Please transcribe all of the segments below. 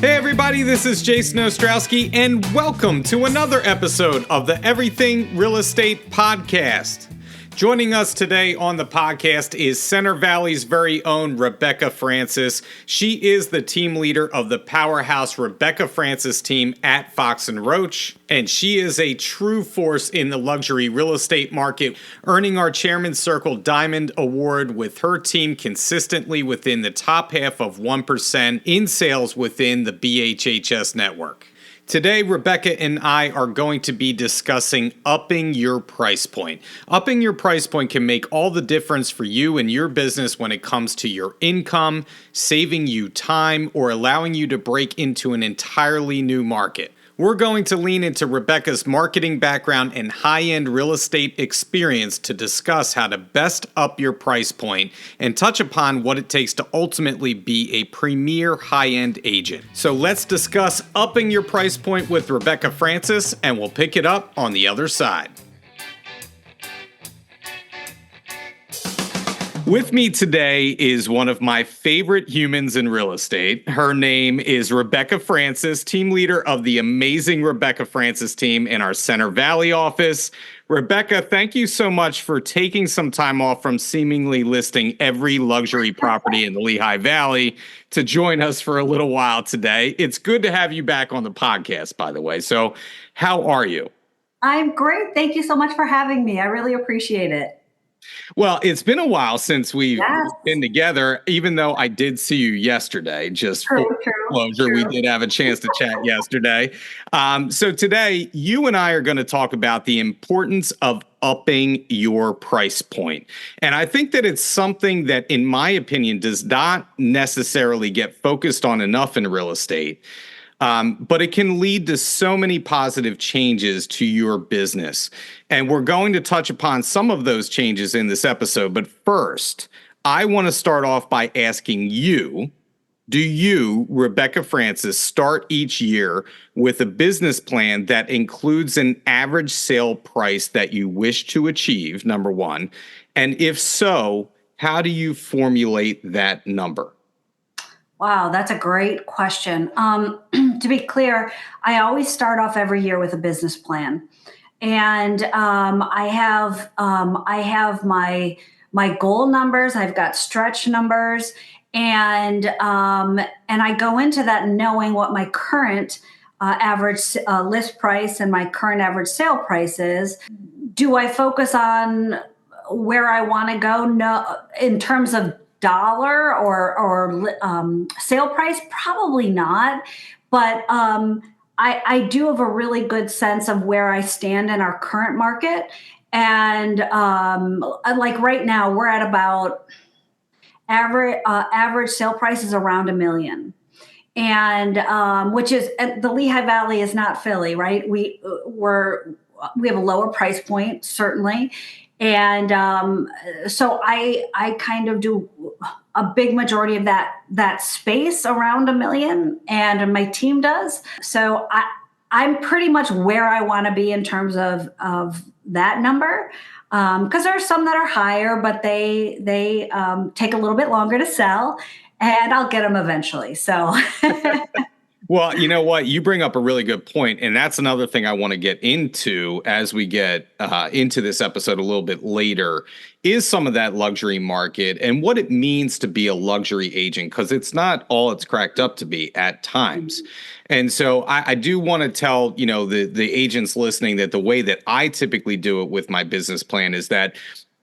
Hey everybody, this is Jason Ostrowski, and welcome to another episode of the Everything Real Estate Podcast. Joining us today on the podcast is Center Valley's very own Rebecca Francis. She is the team leader of the powerhouse Rebecca Francis team at Fox & Roach, and she is a true force in the luxury real estate market, earning our Chairman's Circle Diamond Award with her team consistently within the top half of 1% in sales within the BHHS network. Today, Rebecca and I are going to be discussing upping your price point. Upping your price point can make all the difference for you and your business when it comes to your income, saving you time, or allowing you to break into an entirely new market. We're going to lean into Rebecca's marketing background and high-end real estate experience to discuss how to best up your price point and touch upon what it takes to ultimately be a premier high-end agent. So let's discuss upping your price point with Rebecca Francis, and we'll pick it up on the other side. With me today is one of my favorite humans in real estate. Her name is Rebecca Francis, team leader of the amazing Rebecca Francis team in our Center Valley office. Rebecca, thank you so much for taking some time off from seemingly listing every luxury property in the Lehigh Valley to join us for a little while today. It's good to have you back on the podcast, by the way. So how are you? I'm great. Thank you so much for having me. I really appreciate it. Well, it's been a while since we've been together, even though I did see you yesterday. Just for closure, we did have a chance to chat yesterday. So today, you and I are going to talk about the importance of upping your price point. And I think that it's something that, in my opinion, does not necessarily get focused on enough in real estate. But it can lead to so many positive changes to your business. And we're going to touch upon some of those changes in this episode. But first, I want to start off by asking you, do you, Rebecca Francis, start each year with a business plan that includes an average sale price that you wish to achieve, number one? And if so, how do you formulate that number? Wow, that's a great question. To be clear, I always start off every year with a business plan, and I have my goal numbers. I've got stretch numbers, and I go into that knowing what my current average list price and my current average sale price is. Do I focus on where I want to go? No, in terms of dollar or sale price, probably not. But I do have a really good sense of where I stand in our current market. And like right now, we're at about average sale price is around $1 million. And which is, the Lehigh Valley is not Philly, right? We have a lower price point, certainly. And so I kind of do a big majority of that space around $1 million, and my team does. So I'm pretty much where I want to be in terms of that number, because there are some that are higher, but they take a little bit longer to sell, and I'll get them eventually. So. Well, you know what? You bring up a really good point, and that's another thing I want to get into as we get into this episode a little bit later, is some of that luxury market and what it means to be a luxury agent, because it's not all it's cracked up to be at times. Mm-hmm. And so I do want to tell, the agents listening that the way that I typically do it with my business plan is that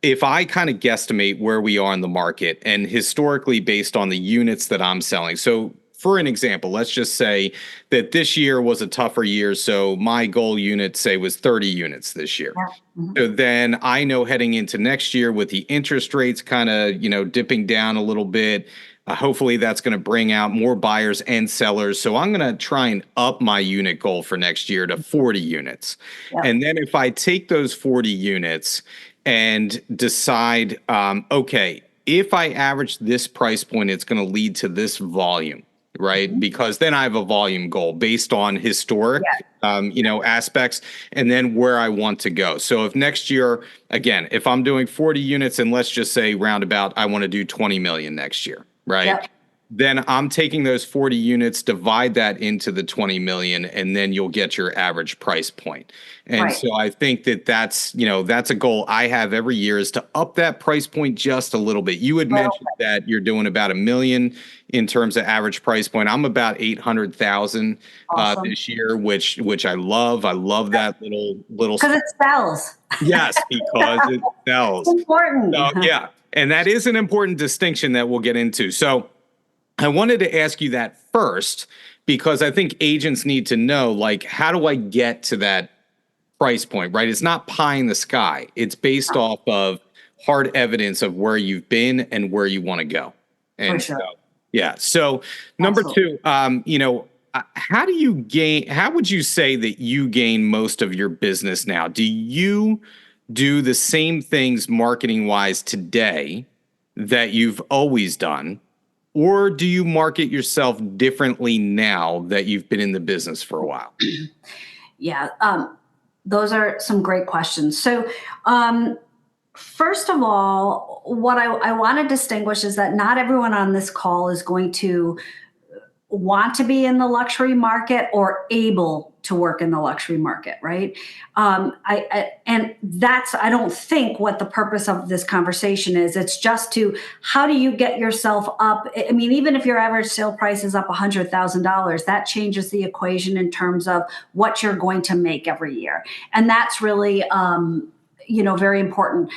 if I kind of guesstimate where we are in the market, and historically based on the units that I'm selling. So for an example, let's just say that this year was a tougher year. So my goal unit, say, was 30 units this year. Mm-hmm. So then I know heading into next year with the interest rates kind of, dipping down a little bit, hopefully that's going to bring out more buyers and sellers. So I'm going to try and up my unit goal for next year to 40 units. Yep. And then if I take those 40 units and decide, okay, if I average this price point, it's going to lead to this volume. Right. Mm-hmm. Because then I have a volume goal based on historic, aspects, and then where I want to go. So if next year, again, if I'm doing 40 units and let's just say roundabout, I want to do 20 million next year. Right. Yep. then I'm taking those 40 units, divide that into the 20 million, and then you'll get your average price point. And Right. so I think that that's a goal I have every year, is to up that price point just a little bit. You had Well, mentioned that you're doing about 1 million in terms of average price point. I'm about 800,000 awesome. this year, which I love. I love that little Because it sells. yes, because it It's sells. So important. yeah, and that is an important distinction that we'll get into. So I wanted to ask you that first, because I think agents need to know, like, how do I get to that price point, right? It's not pie in the sky. It's based off of hard evidence of where you've been and where you want to go. For And so, sure. yeah. So number Absolutely. two, how would you say that you gain most of your business now? Do you do the same things marketing wise today that you've always done? Or do you market yourself differently now that you've been in the business for a while? Yeah. Those are some great questions. So, first of all, what I want to distinguish is that not everyone on this call is going to want to be in the luxury market or able to work in the luxury market, right? And that's, I don't think, what the purpose of this conversation is. It's just to, how do you get yourself up? I mean, even if your average sale price is up $100,000, that changes the equation in terms of what you're going to make every year, and that's really, very important.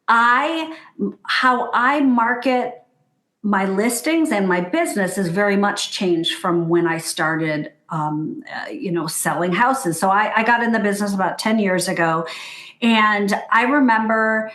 I How I market my listings and my business has very much changed from when I started, selling houses. So I got in the business about 10 years ago. And I remember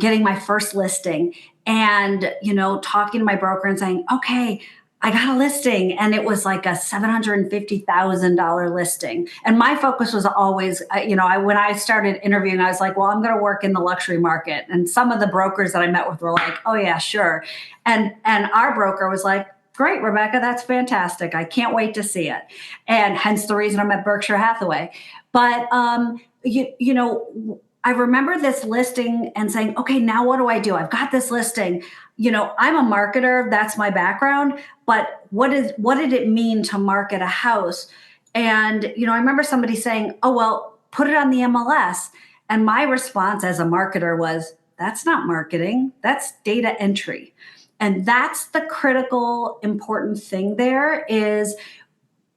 getting my first listing and, talking to my broker and saying, okay, I got a listing, and it was like a $750,000 listing. And my focus was always, when I started interviewing, I was like, well, I'm going to work in the luxury market. And some of the brokers that I met with were like, oh yeah, sure. And our broker was like, great, Rebecca, that's fantastic. I can't wait to see it. And hence the reason I'm at Berkshire Hathaway. But I remember this listing and saying, okay, now what do I do? I've got this listing. I'm a marketer, that's my background, but what did it mean to market a house? And I remember somebody saying, oh, well, put it on the MLS. And my response as a marketer was, that's not marketing, that's data entry. And that's the critical important thing there is,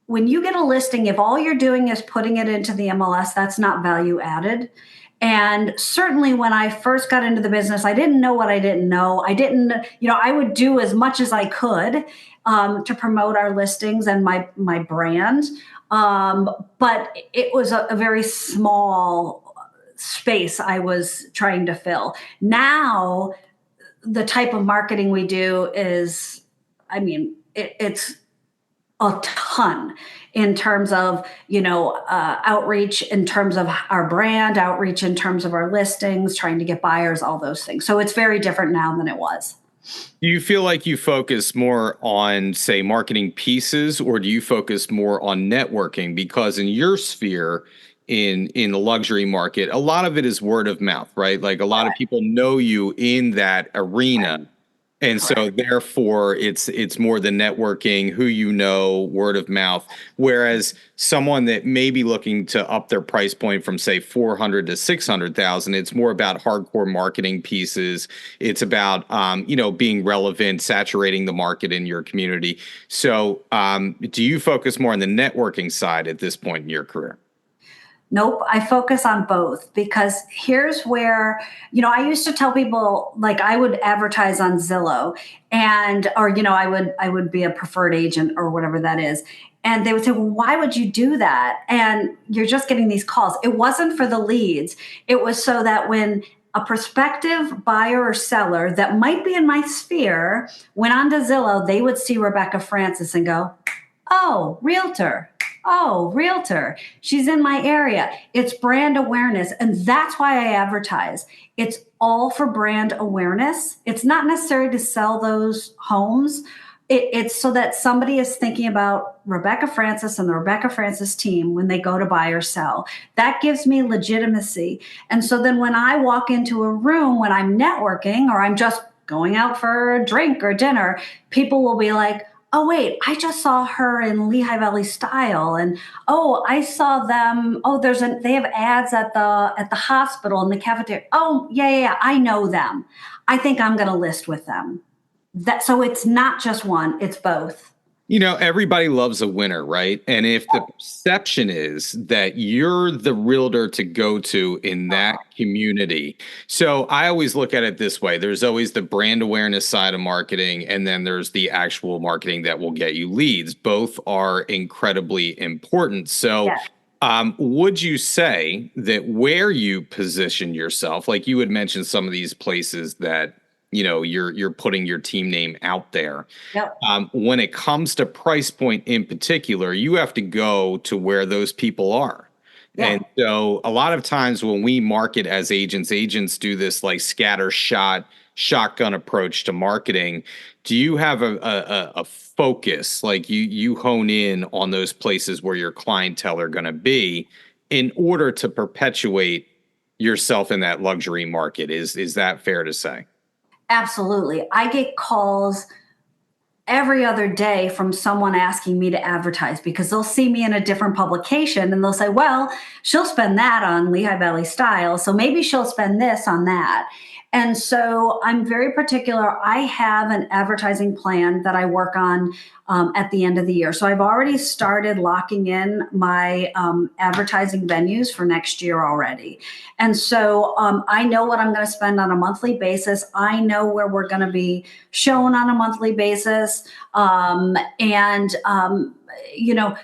when you get a listing, if all you're doing is putting it into the MLS, that's not value added. And certainly when I first got into the business, I didn't know what I didn't know. I would do as much as I could to promote our listings and my brand. But it was a very small space I was trying to fill. Now, the type of marketing we do is, it's a ton in terms of outreach, in terms of our brand, outreach in terms of our listings, trying to get buyers, all those things. So it's very different now than it was. Do you feel like you focus more on, say, marketing pieces, or do you focus more on networking? Because in your sphere, in the luxury market, a lot of it is word of mouth, right? Like, a lot of people know you in that arena. And so Correct. therefore it's more the networking, who you know, word of mouth. Whereas someone that may be looking to up their price point from, say, 400 to 600,000, it's more about hardcore marketing pieces. It's about being relevant, saturating the market in your community. So do you focus more on the networking side at this point in your career? Nope, I focus on both, because here's where, I used to tell people, like, I would advertise on Zillow, I would be a preferred agent or whatever that is. And they would say, well, why would you do that? And you're just getting these calls. It wasn't for the leads. It was so that when a prospective buyer or seller that might be in my sphere went on to Zillow, they would see Rebecca Francis and go, oh, realtor. Oh, realtor. She's in my area. It's brand awareness. And that's why I advertise. It's all for brand awareness. It's not necessary to sell those homes. It's so that somebody is thinking about Rebecca Francis and the Rebecca Francis team when they go to buy or sell. That gives me legitimacy. And so then when I walk into a room, when I'm networking or I'm just going out for a drink or dinner, people will be like, oh wait, I just saw her in Lehigh Valley Style, and oh, I saw them. Oh, they have ads at the hospital in the cafeteria. Oh yeah, yeah, yeah, I know them. I think I'm going to list with them. That so it's not just one; it's both. Everybody loves a winner, right? And if the perception is that you're the realtor to go to in that community, so I always look at it this way: there's always the brand awareness side of marketing, and then there's the actual marketing that will get you leads. Both are incredibly important. So, Yeah. would you say that where you position yourself, like you had mentioned some of these places that you're putting your team name out there, Yep. when it comes to price point in particular, you have to go to where those people are. Yeah. And so a lot of times when we market as agents do this like scatter shot shotgun approach to marketing. Do you have a focus, like you hone in on those places where your clientele are going to be in order to perpetuate yourself in that luxury market? Is that fair to say? Absolutely. I get calls every other day from someone asking me to advertise because they'll see me in a different publication and they'll say, well, she'll spend that on Lehigh Valley Style. So maybe she'll spend this on that. And so I'm very particular. I have an advertising plan that I work on at the end of the year. So I've already started locking in my advertising venues for next year already. And so I know what I'm going to spend on a monthly basis. I know where we're going to be shown on a monthly basis. And, you know,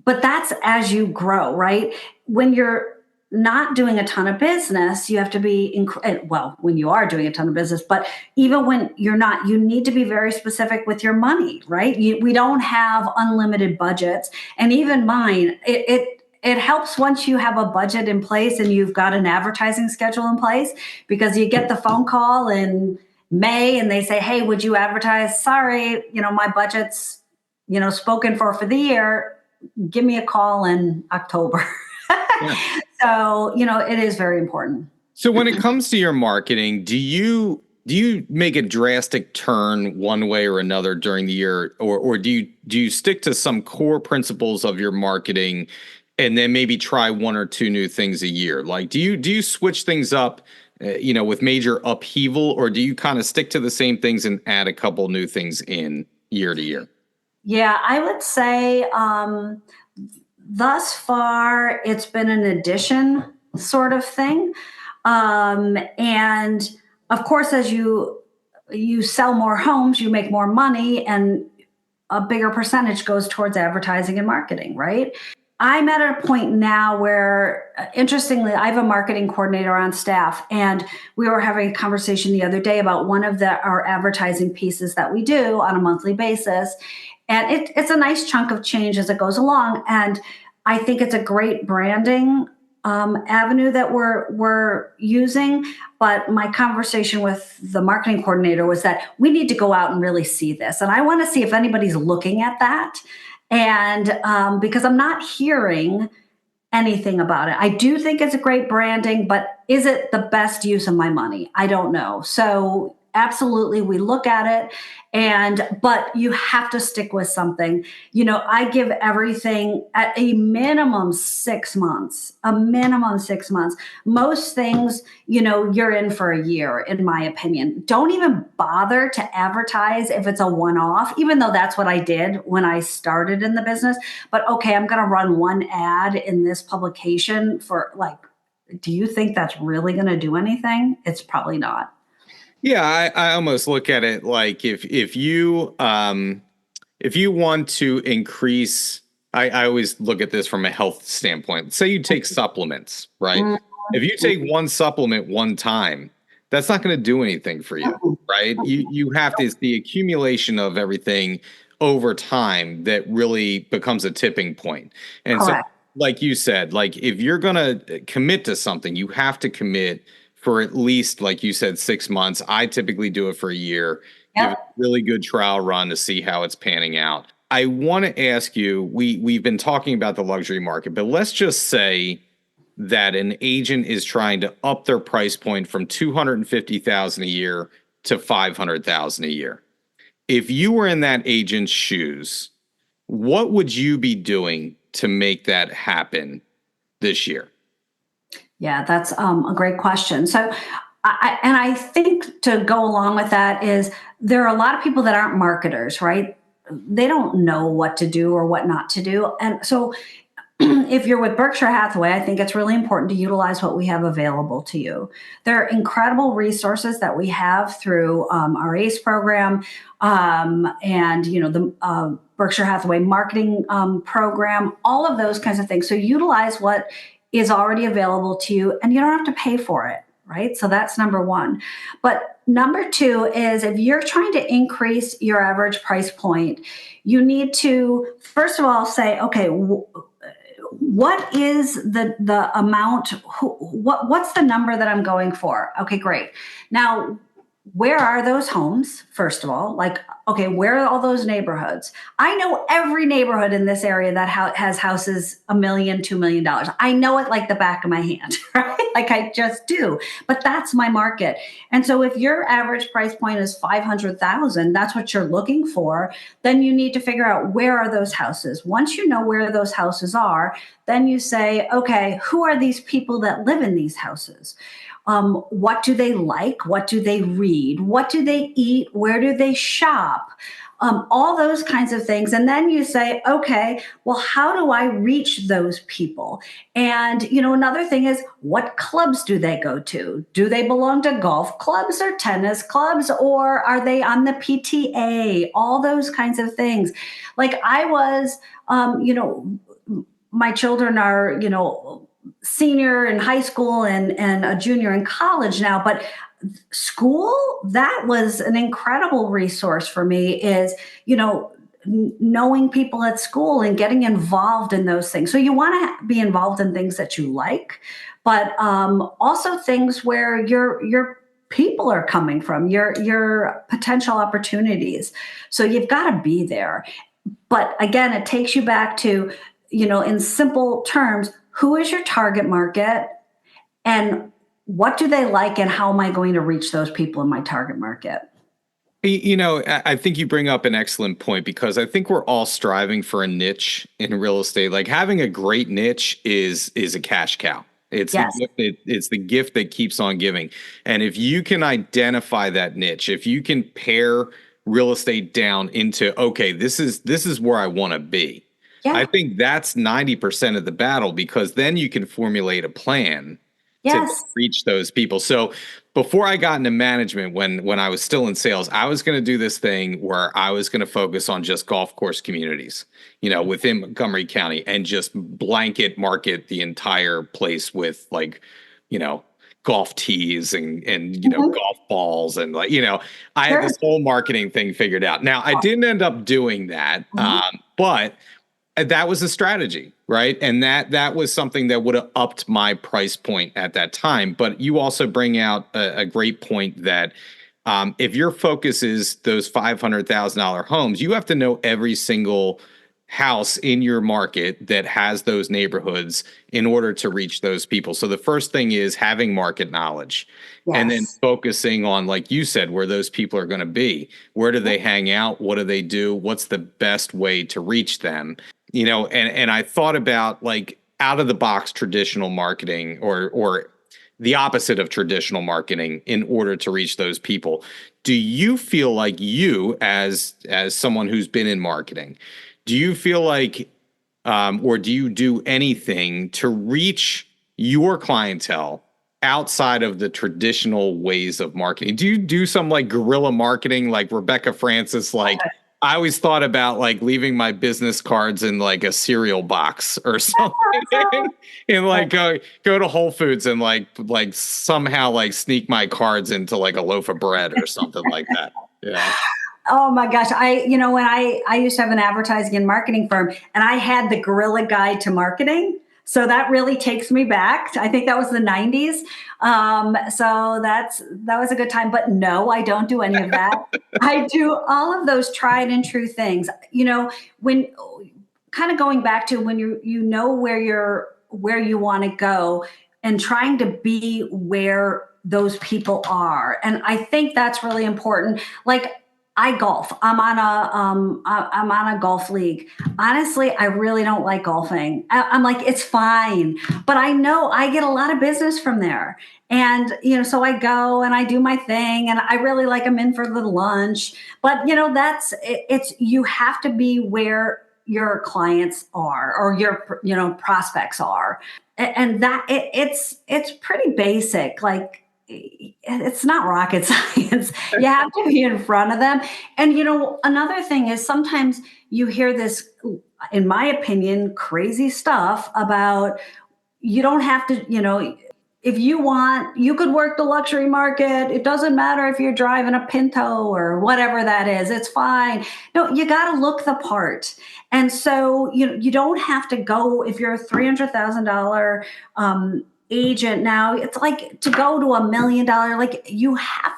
but that's as you grow, right? When you're not doing a ton of business, you have to be, well, when you are doing a ton of business, but even when you're not, you need to be very specific with your money, right? We don't have unlimited budgets. And even mine, it helps once you have a budget in place and you've got an advertising schedule in place because you get the phone call in May and they say, hey, would you advertise? Sorry, my budget's, spoken for the year. Give me a call in October. Yeah. So, it is very important. So when it comes to your marketing, do you make a drastic turn one way or another during the year, or do you stick to some core principles of your marketing and then maybe try one or two new things a year? Like do you switch things up, with major upheaval, or do you kind of stick to the same things and add a couple new things in year to year? Yeah, I would say thus far it's been an addition sort of thing. And of course, as you sell more homes, you make more money, and a bigger percentage goes towards advertising and marketing, right? I'm at a point now where, interestingly, I have a marketing coordinator on staff, and we were having a conversation the other day about one of our advertising pieces that we do on a monthly basis, and it's a nice chunk of change as it goes along, and I think it's a great branding avenue that we're using. But my conversation with the marketing coordinator was that we need to go out and really see this, and I want to see if anybody's looking at that. And because I'm not hearing anything about it. I do think it's a great branding, but is it the best use of my money? I don't know. So absolutely we look at it, but you have to stick with something. I give everything at a minimum 6 months, Most things, you're in for a year, in my opinion. Don't even bother to advertise if it's a one-off, even though that's what I did when I started in the business. But okay, I'm going to run one ad in this publication for, like, do you think that's really going to do anything? It's probably not. Yeah, I almost look at it like if you want to increase, I always look at this from a health standpoint. Say you take supplements, right? If you take one supplement one time, that's not going to do anything for you, right? You have to, it's the accumulation of everything over time that really becomes a tipping point. And so, Correct. like you said, like if you're going to commit to something, you have to commit for at least, like you said, 6 months. I typically do it for a year. Give it Yep. a really good trial run to see how it's panning out. I want to ask you, we've been talking about the luxury market, but let's just say that an agent is trying to up their price point from 250,000 a year to 500,000 a year. if you were in that agent's shoes, what would you be doing to make that happen this year? Yeah, that's a great question. So, I think to go along with that is there are a lot of people that aren't marketers, right? They don't know what to do or what not to do. And so if you're with Berkshire Hathaway, I think it's really important to utilize what we have available to you. There are incredible resources that we have through our ACE program, and the Berkshire Hathaway marketing program, all of those kinds of things. So utilize what is already available to you, and you don't have to pay for it. Right. So that's number one. But number two is if you're trying to increase your average price point, you need to, first of all, say, okay, what is the amount, what's the number that I'm going for? Okay, great. Now, where are those homes, first of all? Like, okay, where are all those neighborhoods? I know every neighborhood in this area that has houses $1 million, $2 million. I know it like the back of my hand, right? Like I just do. But that's my market. And so if your average price point is 500,000, that's what you're looking for, then you need to figure out where are those houses. Once you know where those houses are, then you say, okay, who are these people that live in these houses? What do they like? What do they read? What do they eat? Where do they shop? All those kinds of things. And then you say, okay, well, how do I reach those people? And, another thing is, what clubs do they go to? Do they belong to golf clubs or tennis clubs, or are they on the PTA? All those kinds of things. Like I was, my children are, senior in high school and a junior in college now, but school, that was an incredible resource for me is, knowing people at school and getting involved in those things. So you want to be involved in things that you like, but also things where your people are coming from, your potential opportunities. So you've got to be there. But again, it takes you back to, in simple terms, who is your target market and what do they like and how am I going to reach those people in my target market? I think you bring up an excellent point because I think we're all striving for a niche in real estate. Like having a great niche is a cash cow. It's Yes. it's the gift that keeps on giving. And if you can identify that niche, if you can pare real estate down into, okay, this is where I want to be. Yeah. I think that's 90% of the battle because then you can formulate a plan to Yes. reach those people. So before I got into management, when I was still in sales, I was going to do this thing where I was going to focus on just golf course communities, within Montgomery County and just blanket market the entire place with golf tees and golf balls and I had this whole marketing thing figured out. Now I didn't end up doing that, but that was a strategy, right? And that was something that would have upped my price point at that time. But you also bring out a great point that if your focus is those $500,000 homes, you have to know every single house in your market that has those neighborhoods in order to reach those people. So the first thing is having market knowledge. Yes. And then focusing on, like you said, where those people are going to be. Where do they hang out? What do they do? What's the best way to reach them? And I thought about like out of the box traditional marketing or the opposite of traditional marketing in order to reach those people. Do you feel like you as someone who's been in marketing, do you feel like or do you do anything to reach your clientele outside of the traditional ways of marketing? Do you do some like guerrilla marketing like Rebecca Francis, like I always thought about like leaving my business cards in like a cereal box or something and like go to Whole Foods and like somehow like sneak my cards into like a loaf of bread or something like that. Yeah. Oh my gosh. When I used to have an advertising and marketing firm and I had the Guerrilla Guide to Marketing. So that really takes me back. I think that was the 90s. So that was a good time, but no, I don't do any of that. I do all of those tried and true things, when kind of going back to when you know where you want to go and trying to be where those people are. And I think that's really important. Like, I golf. I'm on a golf league. Honestly, I really don't like golfing. I'm like, it's fine, but I know I get a lot of business from there. And, so I go and I do my thing and I really like I'm in for the lunch. But, it's, you have to be where your clients are or your, prospects are. And that it's pretty basic. Like, it's not rocket science. You have to be in front of them. And another thing is sometimes you hear this, in my opinion, crazy stuff about you don't have to, if you want, you could work the luxury market. It doesn't matter if you're driving a Pinto or whatever that is. It's fine. No, you got to look the part. And so, you don't have to go if you're a $300,000 agent now. It's like to go to $1 million. Like you have,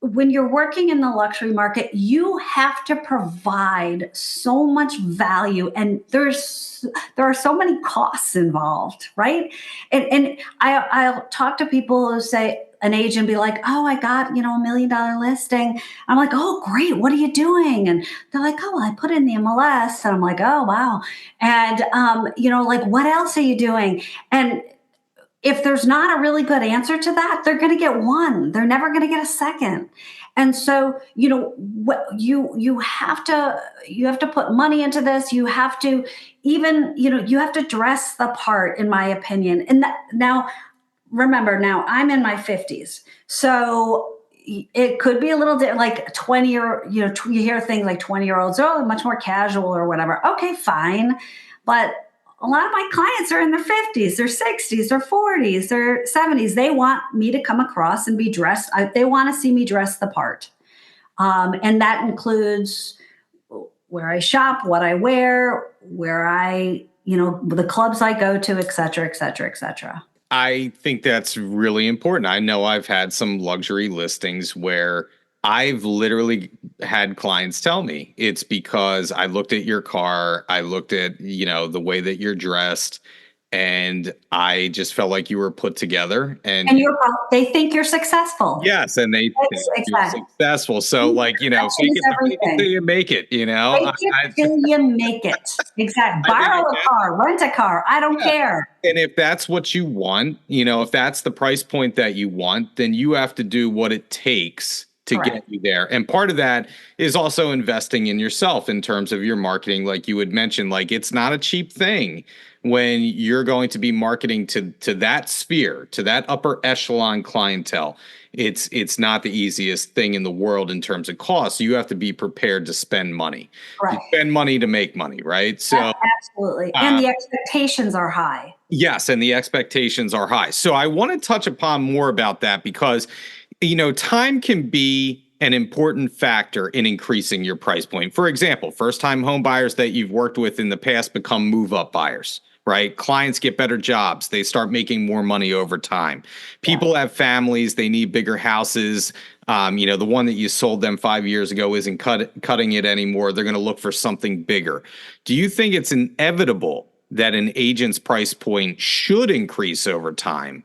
when you're working in the luxury market, you have to provide so much value, and there are so many costs involved, right? And I'll talk to people who say an agent be like, "Oh, I got $1 million listing." I'm like, "Oh, great! What are you doing?" And they're like, "Oh, well, I put in the MLS." And I'm like, "Oh, wow!" And like, what else are you doing? And if there's not a really good answer to that, they're going to get one. They're never going to get a second. And so, what you have to put money into this. You have to even, you have to dress the part, in my opinion. And now, remember, now I'm in my 50s. So it could be a little like 20 or, you hear things like 20-year-olds, oh, much more casual or whatever. Okay, fine. But a lot of my clients are in their 50s, their 60s, their 40s, their 70s. They want me to come across and be dressed. They want to see me dress the part. And that includes where I shop, what I wear, the clubs I go to, et cetera, et cetera, et cetera. I think that's really important. I know I've had some luxury listings where I've literally had clients tell me it's because I looked at your car, I looked at, the way that you're dressed, and I just felt like you were put together. And they think you're successful. yes, and they think you're Exactly. successful. So, like, fake it till you make it. Fake it till you make it. Exactly. Borrow a car, rent a car. I don't care. And if that's what you want, if that's the price point that you want, then you have to do what it takes to get you there. And part of that is also investing in yourself in terms of your marketing. Like you had mentioned, like it's not a cheap thing when you're going to be marketing to that sphere, to that upper echelon clientele. It's not the easiest thing in the world in terms of cost. You have to be prepared to spend money. Right. You spend money to make money, right? So absolutely. And the expectations are high. Yes, and the expectations are high. So I want to touch upon more about that because time can be an important factor in increasing your price point. For example, first-time home buyers that you've worked with in the past become move-up buyers, right? Clients get better jobs. They start making more money over time. People have families. They need bigger houses. The one that you sold them 5 years ago isn't cutting it anymore. They're going to look for something bigger. Do you think it's inevitable that an agent's price point should increase over time?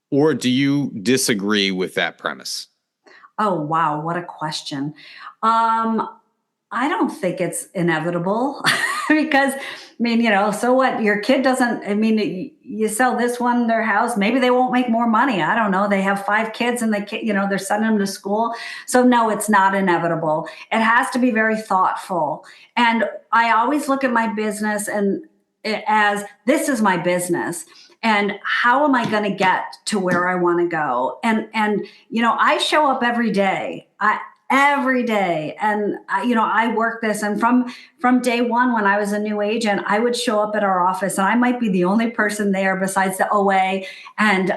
Or do you disagree with that premise? Oh, wow. What a question. I don't think it's inevitable because, so what? Your kid doesn't, you sell this one, their house, maybe they won't make more money. I don't know. They have 5 kids and they're sending them to school. So no, it's not inevitable. It has to be very thoughtful. And I always look at my business as this is my business. And how am I going to get to where I want to go? And I show up every day. Every day, and I work this. And from day one, when I was a new agent, I would show up at our office, and I might be the only person there besides the OA, and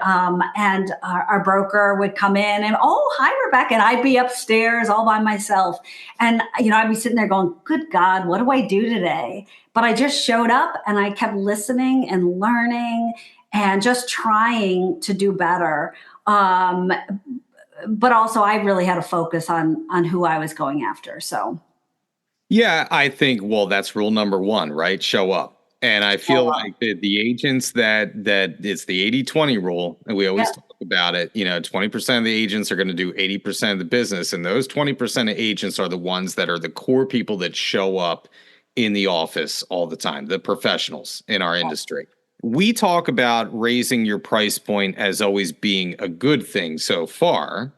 our broker would come in, and oh, hi, Rebecca, and I'd be upstairs all by myself, and I'd be sitting there going, "Good God, what do I do today?" But I just showed up, and I kept listening and learning, and just trying to do better. But also I really had to focus on who I was going after. So yeah, I think, well, that's rule number one, right? Show up. And I feel like the agents that it's the 80-20 rule, and we always talk about it, 20% of the agents are going to do 80% of the business. And those 20% of agents are the ones that are the core people that show up in the office all the time, the professionals in our industry. We talk about raising your price point as always being a good thing so far.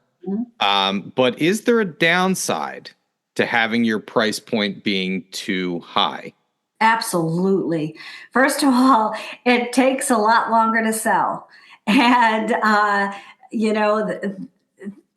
But is there a downside to having your price point being too high? Absolutely. First of all, it takes a lot longer to sell. And, you know, th-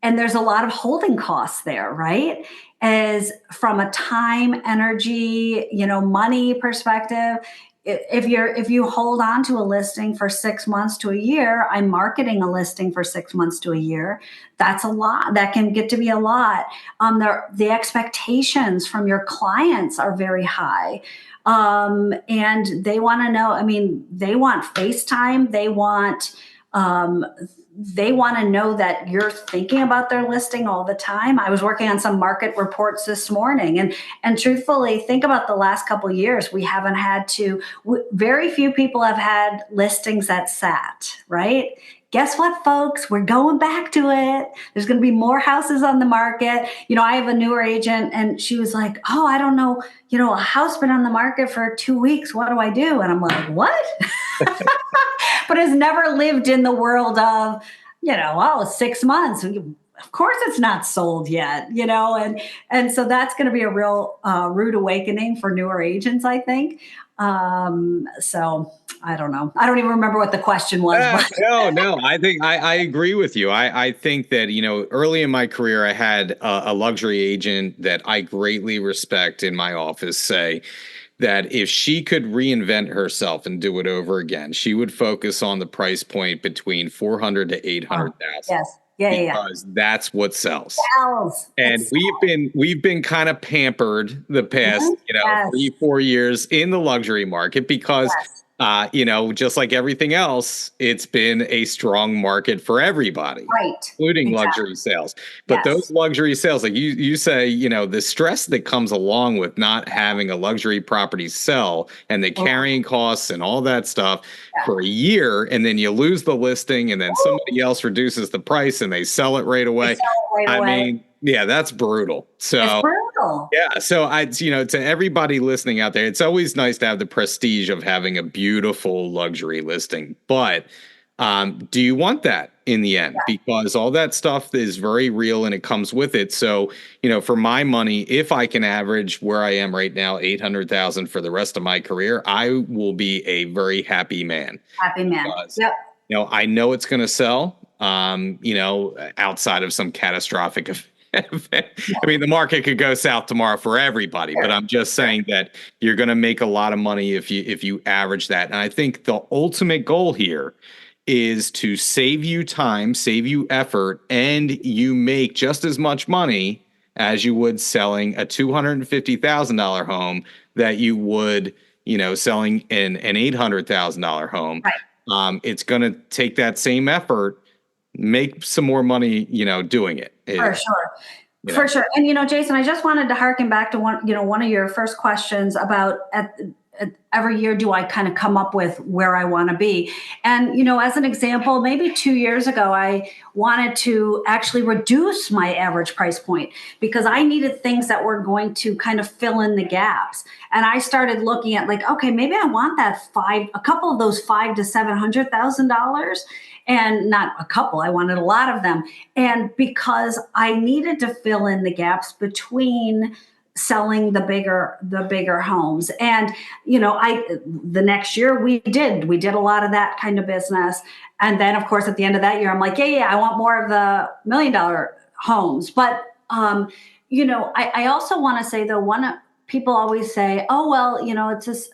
and there's a lot of holding costs there, right? As from a time, energy, money perspective, if you hold on to a listing for 6 months to a year, I'm marketing a listing for 6 months to a year. That's a lot. That can get to be a lot. The expectations from your clients are very high. And they want to know, I mean, they want FaceTime. They want to know that you're thinking about their listing all the time. I was working on some market reports this morning, and truthfully, think about the last couple of years. We haven't had to. Very few people have had listings that sat, right? Guess what, folks? We're going back to it. There's going to be more houses on the market. I have a newer agent, and she was like, "Oh, I don't know. A house been on the market for 2 weeks. What do I do?" And I'm like, "What?" But has never lived in the world of, 6 months. Of course, it's not sold yet, and so that's going to be a real rude awakening for newer agents, I think. So I don't know. I don't even remember what the question was. But. No. I think I agree with you. I think that, early in my career, I had a luxury agent that I greatly respect in my office say that if she could reinvent herself and do it over again, she would focus on the price point between 400 to 800,000. Yes. Yeah. Because that's what sells. Sells. And we've been kind of pampered the past, Yes. 3-4 years in the luxury market because Yes. just like everything else, it's been a strong market for everybody, Right. including Exactly. luxury sales. But Yes. those luxury sales, like you say, the stress that comes along with not having a luxury property sell and the carrying costs and all that stuff for a year, and then you lose the listing, and then somebody else reduces the price and they sell it right away. I mean, yeah, that's brutal. So it's brutal. yeah, so to everybody listening out there, it's always nice to have the prestige of having a beautiful luxury listing. But do you want that in the end? Yeah. Because all that stuff is very real and it comes with it. So, for my money, if I can average where I am right now, 800,000 for the rest of my career, I will be a very happy man. Happy man. Because, Yep. I know it's going to sell, outside of some catastrophic event. I mean, the market could go south tomorrow for everybody, but I'm just saying that you're going to make a lot of money if you average that. And I think the ultimate goal here is to save you time, save you effort, and you make just as much money as you would selling a $250,000 home that you would, selling an $800,000 home. Right. It's going to take that same effort, make some more money, doing it. For sure. For sure. And, Jason, I just wanted to harken back to one of your first questions about every year, do I kind of come up with where I want to be? And, as an example, maybe 2 years ago, I wanted to actually reduce my average price point because I needed things that were going to kind of fill in the gaps. And I started looking at okay, maybe I want a couple of those $500,000 to $700,000. And not a couple, I wanted a lot of them. And because I needed to fill in the gaps between selling the bigger homes. And, the next year we did a lot of that kind of business. And then of course, at the end of that year, I'm like, yeah, I want more of the $1 million homes. But, I also want to say though, people always say, oh, well, it's just,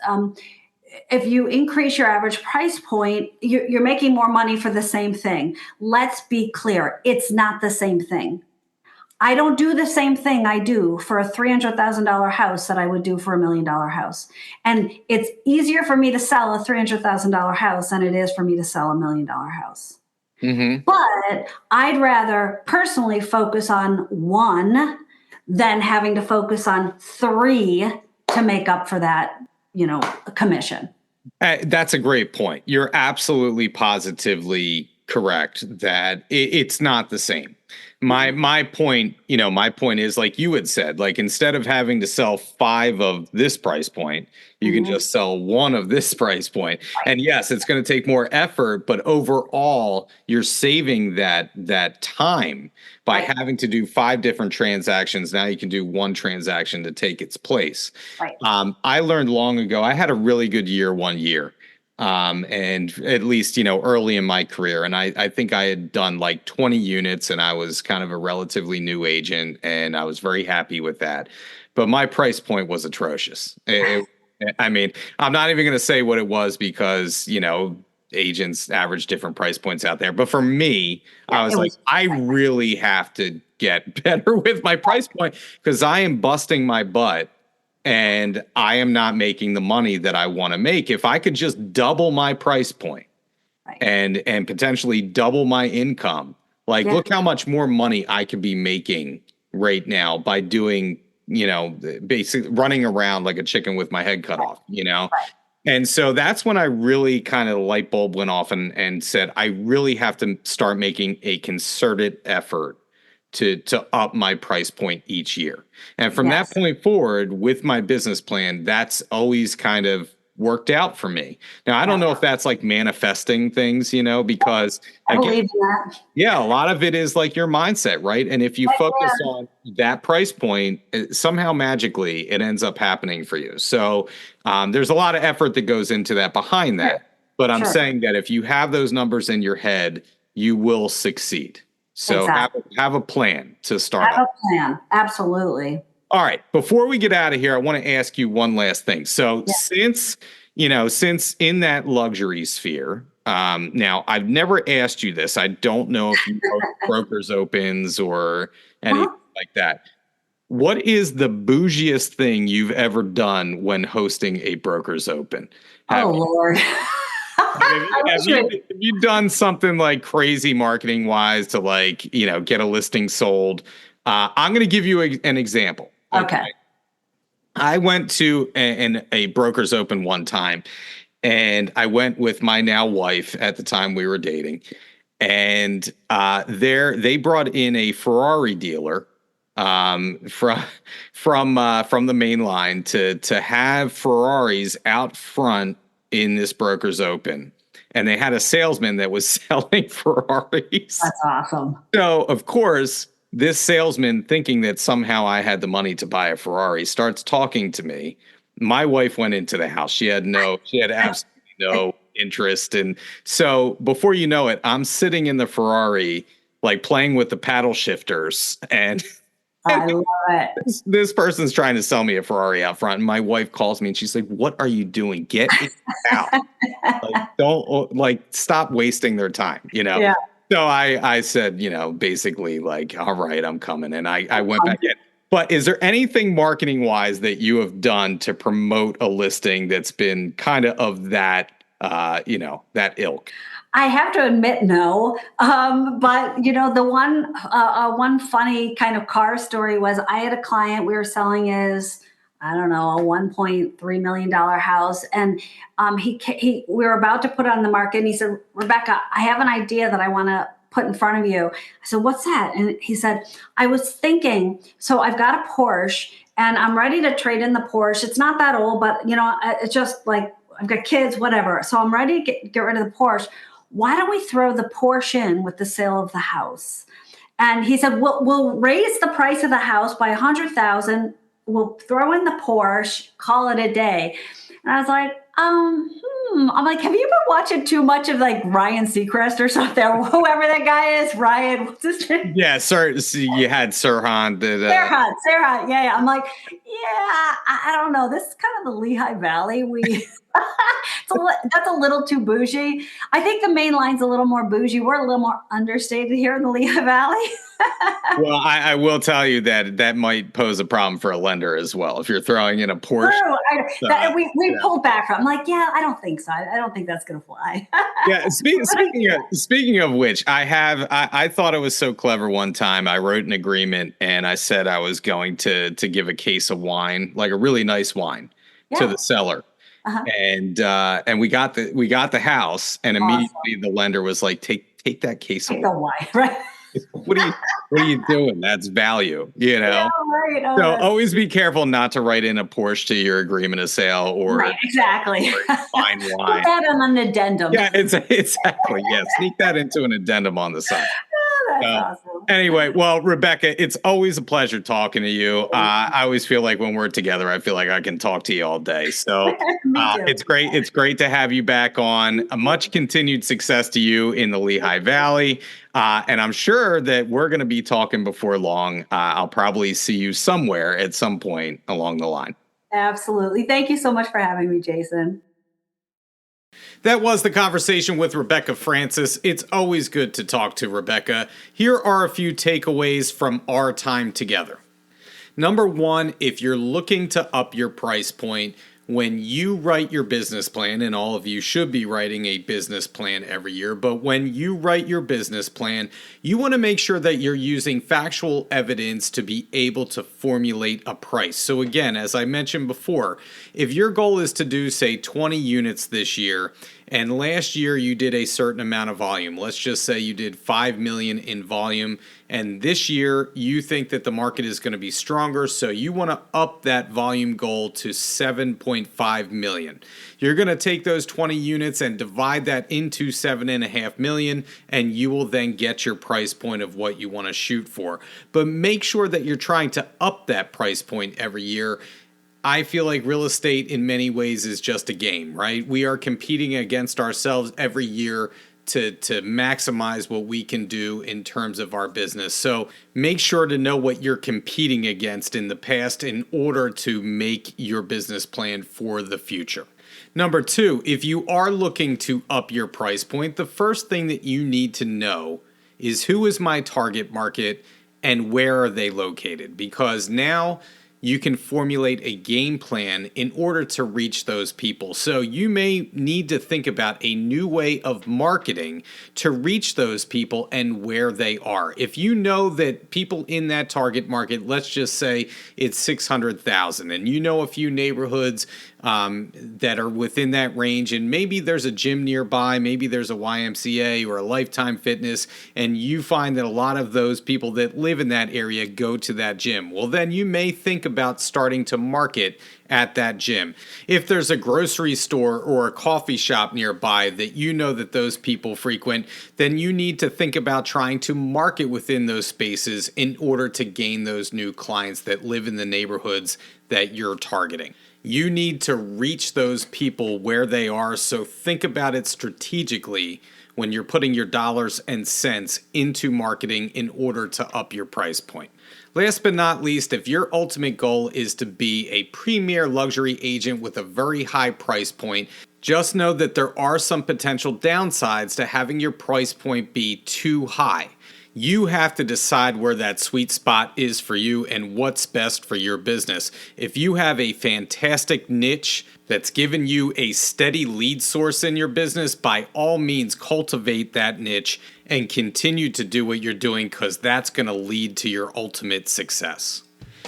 if you increase your average price point, you're making more money for the same thing. Let's be clear. It's not the same thing. I don't do the same thing I do for a $300,000 house that I would do for $1 million house. And it's easier for me to sell a $300,000 house than it is for me to sell $1 million house. Mm-hmm. But I'd rather personally focus on one than having to focus on three to make up for that, commission. That's a great point. You're absolutely positively correct that it's not the same. My point, my point is like you had said, like instead of having to sell 5 of this price point, you can just sell 1 of this price point. And yes, it's going to take more effort, but overall, you're saving that time by having to do 5 different transactions. Now you can do 1 transaction to take its place. Right. I learned long ago, I had a really good year one year. And at least, early in my career. And I think I had done like 20 units and I was kind of a relatively new agent and I was very happy with that. But my price point was atrocious. I mean, I'm not even going to say what it was because, agents average different price points out there. But for me, I was like, I really have to get better with my price point because I am busting my butt. And I am not making the money that I want to make. If I could just double my price point and potentially double my income, like look how much more money I could be making right now by doing, basically running around like a chicken with my head cut off, And so that's when I really kind of the light bulb went off and said, I really have to start making a concerted effort to up my price point each year. And from that point forward, with my business plan, that's always kind of worked out for me. Now, I don't know if that's like manifesting things, because I believe in that. Yeah, a lot of it is like your mindset, right? And if you focus on that price point, somehow magically it ends up happening for you. So there's a lot of effort that goes into that behind that. But I'm saying that if you have those numbers in your head, you will succeed. So have a plan to start. Have a plan. Absolutely. All right. Before we get out of here, I want to ask you one last thing. So since in that luxury sphere, now I've never asked you this. I don't know if you host brokers opens or anything like that. What is the bougiest thing you've ever done when hosting a brokers open? Lord. Have you done something like crazy marketing wise to get a listing sold? I'm going to give you an example. Okay. I went to a broker's open one time and I went with my now wife at the time we were dating. And they brought in a Ferrari dealer from the main line to have Ferraris out front in this broker's open. And they had a salesman that was selling Ferraris. That's awesome. So, of course, this salesman, thinking that somehow I had the money to buy a Ferrari, starts talking to me. My wife went into the house. She had absolutely no interest. And so before you know it, I'm sitting in the Ferrari, like playing with the paddle shifters. And I love it. This person's trying to sell me a Ferrari out front. And my wife calls me and she's like, what are you doing? Get it out. Don't stop wasting their time, Yeah. So I said, basically like, all right, I'm coming. And I went back in. But is there anything marketing wise that you have done to promote a listing that's been kind of that, that ilk? I have to admit, no. But the one funny kind of car story was I had a client we were selling his, I don't know, a $1.3 million house. And we were about to put it on the market. And he said, Rebecca, I have an idea that I want to put in front of you. I said, what's that? And he said, I was thinking, so I've got a Porsche and I'm ready to trade in the Porsche. It's not that old, but it's just like, I've got kids, whatever. So I'm ready to get rid of the Porsche. Why don't we throw the Porsche in with the sale of the house? And he said, we'll raise the price of the house by $100,000. We'll throw in the Porsche, call it a day. And I was like, I'm like, have you been watching too much of like Ryan Seacrest or something? Whoever that guy is, Ryan, what's his name? Yeah, sir. You had Sirhan. Sirhan. Yeah. I'm like, I don't know. This is kind of the Lehigh Valley. That's a little too bougie. I think the main line's a little more bougie. We're a little more understated here in the Lehigh Valley. Well, I will tell you that might pose a problem for a lender as well. If you're throwing in a Porsche. True. We pulled back from. I'm like, I don't think so. I don't think that's going to fly. Yeah. Speaking of which, I thought it was so clever one time. I wrote an agreement and I said I was going to give a case of wine, like a really nice wine, to the seller. And we got the house, and immediately the lender was like, take take that case Take away. the why, right? What are you doing? That's value, Yeah, right. Oh, So always be careful not to write in a Porsche to your agreement of sale or right, exactly. fine Put wine. that on an addendum. Yeah, exactly. Yeah, sneak that into an addendum on the side. Oh, that's awesome. Anyway, well, Rebecca, it's always a pleasure talking to you. I always feel like when we're together, I feel like I can talk to you all day. So Me too. it's great. It's great to have you back on. A much continued success to you in the Lehigh Valley. And I'm sure that we're going to be talking before long. I'll probably see you somewhere at some point along the line. Absolutely. Thank you so much for having me, Jason. That was the conversation with Rebecca Francis. It's always good to talk to Rebecca. Here are a few takeaways from our time together. Number one, if you're looking to up your price point, when you write your business plan, and all of you should be writing a business plan every year, but when you write your business plan, you want to make sure that you're using factual evidence to be able to formulate a price. So again, as I mentioned before, if your goal is to do, say, 20 units this year, and last year you did a certain amount of volume, let's just say you did 5 million in volume, and this year you think that the market is going to be stronger, so you want to up that volume goal to 7.5 million. You're going to take those 20 units and divide that into 7.5 million, and you will then get your price point of what you want to shoot for. But make sure that you're trying to up that price point every year. I feel like real estate in many ways is just a game, right? We are competing against ourselves every year to maximize what we can do in terms of our business. So make sure to know what you're competing against in the past in order to make your business plan for the future. Number two, if you are looking to up your price point, the first thing that you need to know is who is my target market and where are they located? Because now you can formulate a game plan in order to reach those people. So you may need to think about a new way of marketing to reach those people and where they are. If you know that people in that target market, let's just say it's 600,000, and you know a few neighborhoods that are within that range, and maybe there's a gym nearby, maybe there's a YMCA or a Lifetime Fitness, and you find that a lot of those people that live in that area go to that gym. Well, then you may think about starting to market at that gym. If there's a grocery store or a coffee shop nearby that you know that those people frequent, then you need to think about trying to market within those spaces in order to gain those new clients that live in the neighborhoods that you're targeting. You need to reach those people where they are, so think about it strategically when you're putting your dollars and cents into marketing in order to up your price point. Last but not least, if your ultimate goal is to be a premier luxury agent with a very high price point, just know that there are some potential downsides to having your price point be too high. You have to decide where that sweet spot is for you and what's best for your business. If you have a fantastic niche that's given you a steady lead source in your business, by all means cultivate that niche and continue to do what you're doing, because that's going to lead to your ultimate success.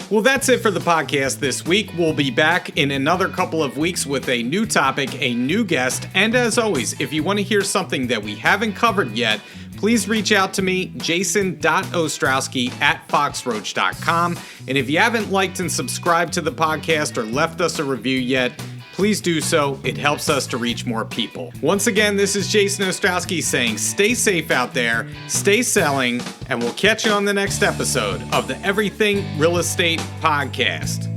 Well, that's it for the podcast this week. We'll be back in another couple of weeks with a new topic, a new guest, and as always, if you want to hear something that we haven't covered yet, please reach out to me, jason.ostrowski@foxroach.com. And if you haven't liked and subscribed to the podcast or left us a review yet, please do so. It helps us to reach more people. Once again, this is Jason Ostrowski saying stay safe out there, stay selling, and we'll catch you on the next episode of the Everything Real Estate Podcast.